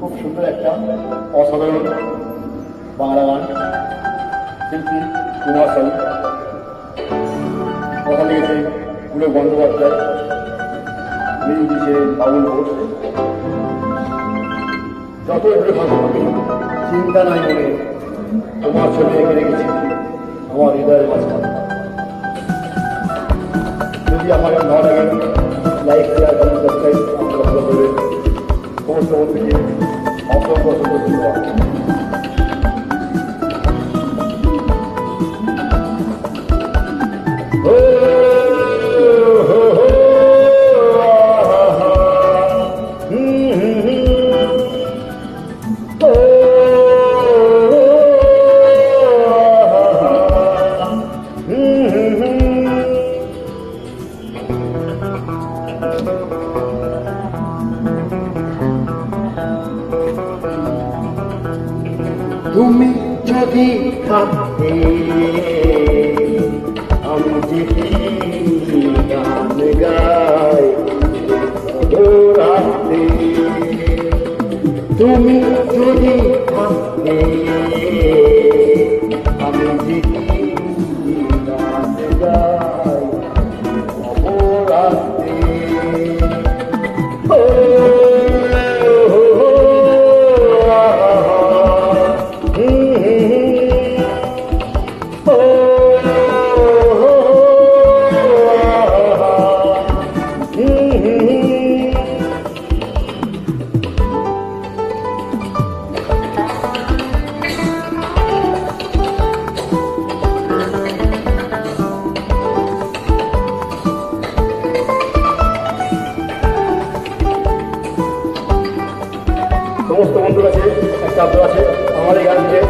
খুব সুন্দর একটা অসাধারণ বাংলা গান, শিল্পী কুমার শানু, কথা লিখেছে পুলক বন্দ্যোপাধ্যায়, দিয়েছে বাবুল ঘোষ। যতই দূরে থাকো তুমি, চিন্তা নাই মনে, তোমার ছবি এঁকে রেখেছি আমার হৃদয়ের মাঝখানে। যদি আমার ভালো লাগে, লাইক শেয়ার কমেন্ট সাবস্ক্রাইব ভালো করবেন। সমস্ত বন্ধুকে অসংখ্য অসংখ্য ধন্যবাদ। তুমি যদি থাকতে আমি যদি গান গাই রাতে, তুমি যদি থাকতে আমি যদি গান গাই রাতে। সমস্ত বন্ধুর কাছে একটা আগ্রহ আছে, আমার এই গানটিকে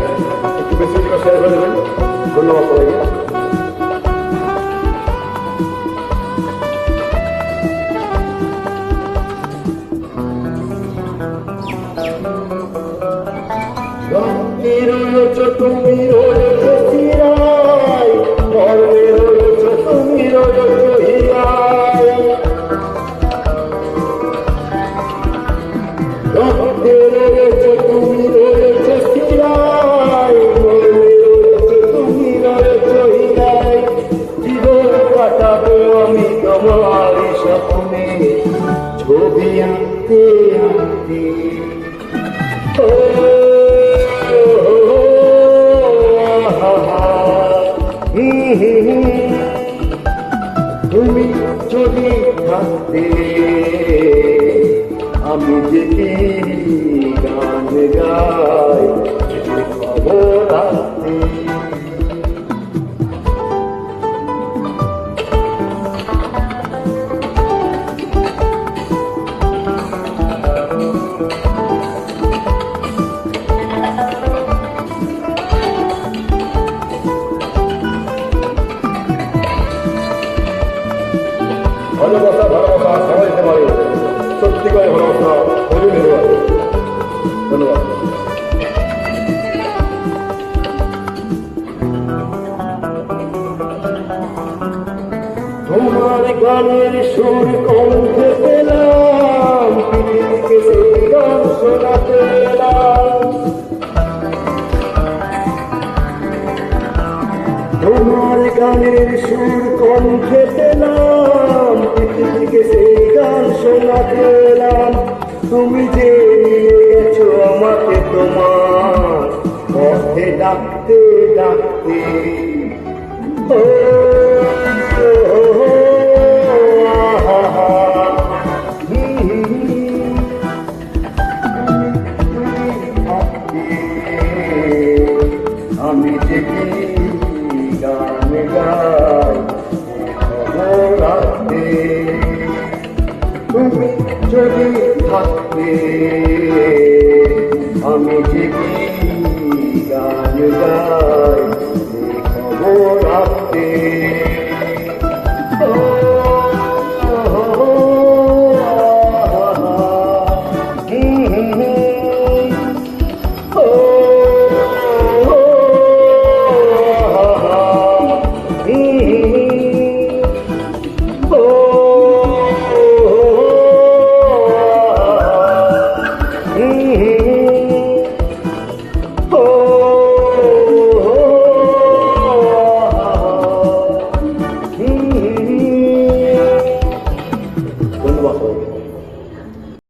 একটু বেশি করে শেয়ার করে দেবেন। ধন্যবাদ সবাইকে। তুমি রয়েছ চিরাই, মর্মে রয়েছ তুমি রয়েছ হিরাই, রয়েছ তুমি রয়েছ চিরাই, মর্মে রয়েছ তুমি রয়েছ হিরাই। জীবন কাটাবো আমি তোমার স্বপ্নে, ছবি আঁকতে আঁকতে। তুমি যদি থাকতে আমি যদি গান গাই রাতে। ভালোবাসা ভালোবাসা সবাই দিতে পারে, সত্যি করে ভালোবাসা হয়ে নিতে পারে। ধন্যবাদ। তোমার গানের সুর কণ্ঠে পেলাম, পৃথিবীকে সেই গান শোনাতে এলাম। তোমার গানের সুর কণ্ঠে পেলাম, পৃথিবীকে সেই গান শোনাতে এলাম। তুমি যে নিয়ে গেছো আমাকে তোমার পথে ডাকতে ডাকতে। ও আমি যে গান গাই রাতে, তুমি যদি থাকতে আমি যে